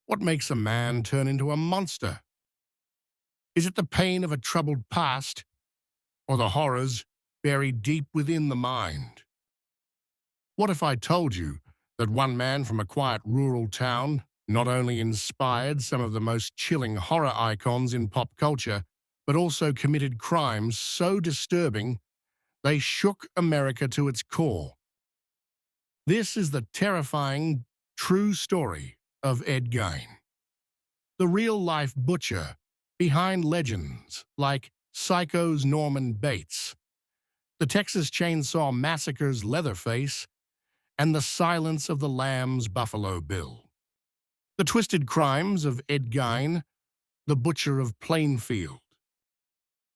What makes a man turn into a monster? Is it the pain of a troubled past, or the horrors buried deep within the mind? What if I told you that one man from a quiet rural town not only inspired some of the most chilling horror icons in pop culture, but also committed crimes so disturbing they shook America to its core? This is the terrifying, true story of Ed Gein, the real-life butcher behind legends like Psycho's Norman Bates, the Texas Chainsaw Massacre's Leatherface, and the Silence of the Lambs' Buffalo Bill. The twisted crimes of Ed Gein, the butcher of Plainfield.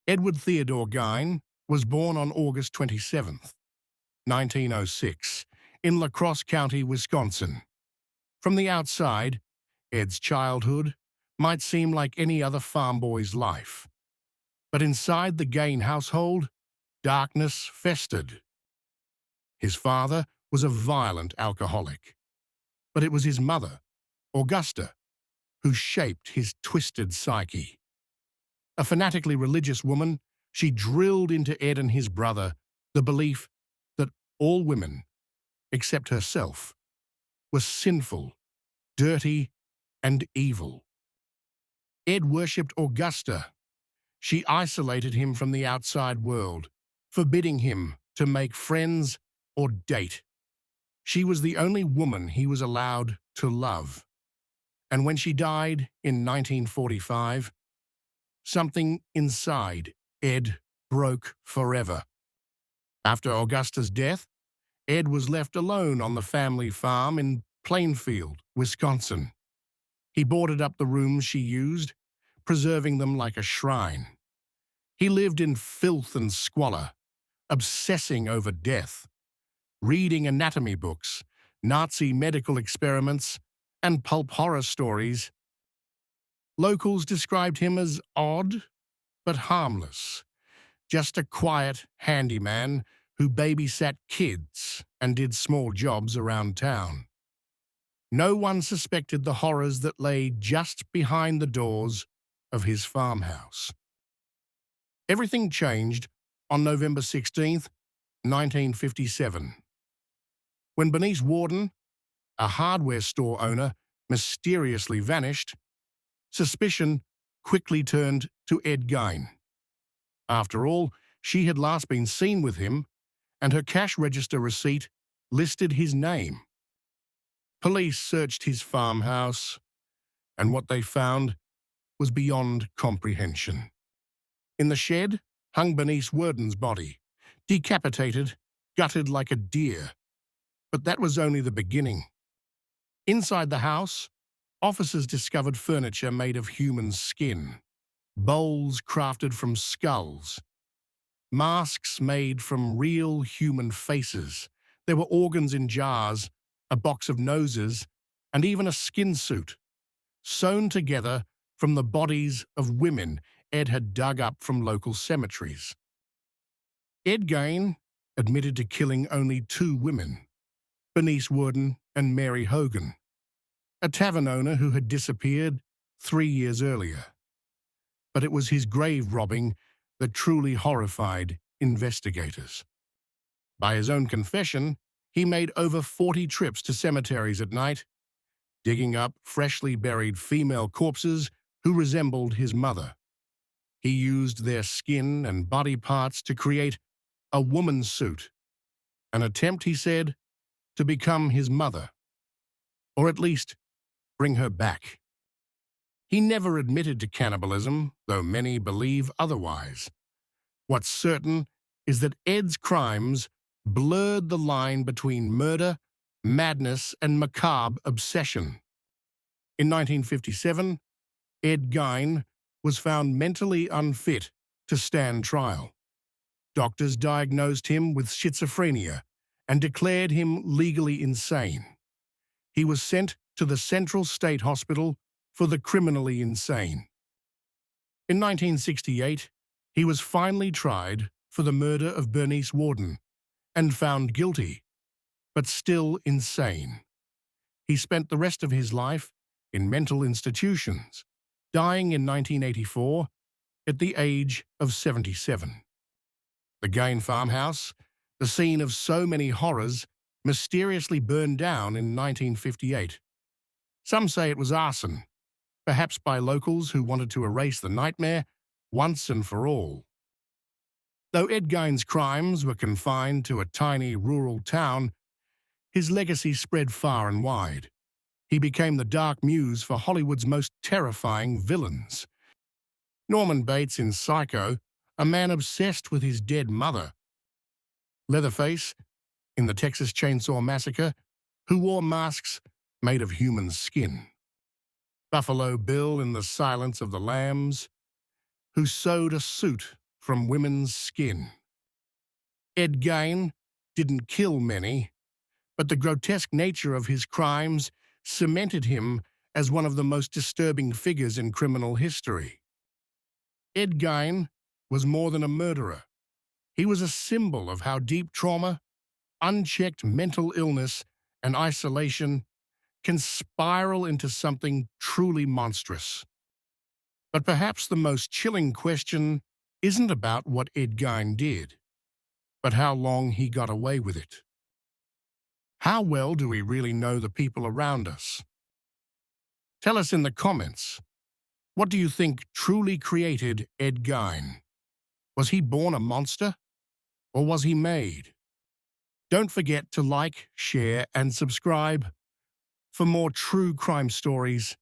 Edward Theodore Gein was born on August 27, 1906, in La Crosse County, Wisconsin. From the outside, Ed's childhood might seem like any other farm boy's life. But inside the Gein household, darkness festered. His father was a violent alcoholic, but it was his mother, Augusta, who shaped his twisted psyche. A fanatically religious woman, she drilled into Ed and his brother the belief that all women, except herself, were sinful, dirty, and evil. Ed worshipped Augusta. She isolated him from the outside world, forbidding him to make friends or date. She was the only woman he was allowed to love. And when she died in 1945, something inside Ed broke forever. After Augusta's death, Ed was left alone on the family farm in Plainfield, Wisconsin. He boarded up the rooms she used, preserving them like a shrine. He lived in filth and squalor, obsessing over death, reading anatomy books, Nazi medical experiments, and pulp horror stories. Locals described him as odd but harmless, just a quiet handyman who babysat kids and did small jobs around town. No one suspected the horrors that lay just behind the doors of his farmhouse. Everything changed on November 16th, 1957, when Bernice Warden, a hardware store owner, mysteriously vanished. Suspicion quickly turned to Ed Gein. After all, she had last been seen with him, and her cash register receipt listed his name. Police searched his farmhouse, and what they found was beyond comprehension. In the shed hung Bernice Warden's body, decapitated, gutted like a deer. But that was only the beginning. Inside the house, officers discovered furniture made of human skin, bowls crafted from skulls, masks made from real human faces. There were organs in jars, a box of noses, and even a skin suit, sewn together from the bodies of women Ed had dug up from local cemeteries. Ed Gein admitted to killing only 2 women, Bernice Warden and Mary Hogan, a tavern owner who had disappeared 3 years earlier. But it was his grave robbing that truly horrified investigators. By his own confession, he made over 40 trips to cemeteries at night, digging up freshly buried female corpses who resembled his mother. He used their skin and body parts to create a woman's suit, an attempt, he said, to become his mother, or at least bring her back. He never admitted to cannibalism, though many believe otherwise. What's certain is that Ed's crimes blurred the line between murder, madness, and macabre obsession. In 1957, Ed Gein was found mentally unfit to stand trial. Doctors diagnosed him with schizophrenia and declared him legally insane. He was sent to the Central State Hospital for the criminally insane. In 1968, he was finally tried for the murder of Bernice Warden and found guilty, but still insane. He spent the rest of his life in mental institutions, dying in 1984 at the age of 77. The Gein farmhouse, the scene of so many horrors, mysteriously burned down in 1958. Some say it was arson, perhaps by locals who wanted to erase the nightmare once and for all. Though Ed Gein's crimes were confined to a tiny rural town, his legacy spread far and wide. He became the dark muse for Hollywood's most terrifying villains. Norman Bates in Psycho, a man obsessed with his dead mother. Leatherface in the Texas Chainsaw Massacre, who wore masks made of human skin. Buffalo Bill in The Silence of the Lambs, who sewed a suit from women's skin. Ed Gein didn't kill many, but the grotesque nature of his crimes cemented him as one of the most disturbing figures in criminal history. Ed Gein was more than a murderer. He was a symbol of how deep trauma, unchecked mental illness, and isolation can spiral into something truly monstrous. But perhaps the most chilling question isn't about what Ed Gein did, but how long he got away with it. How well do we really know the people around us? Tell us in the comments, what do you think truly created Ed Gein? Was he born a monster, or was he made? Don't forget to like, share, and subscribe for more true crime stories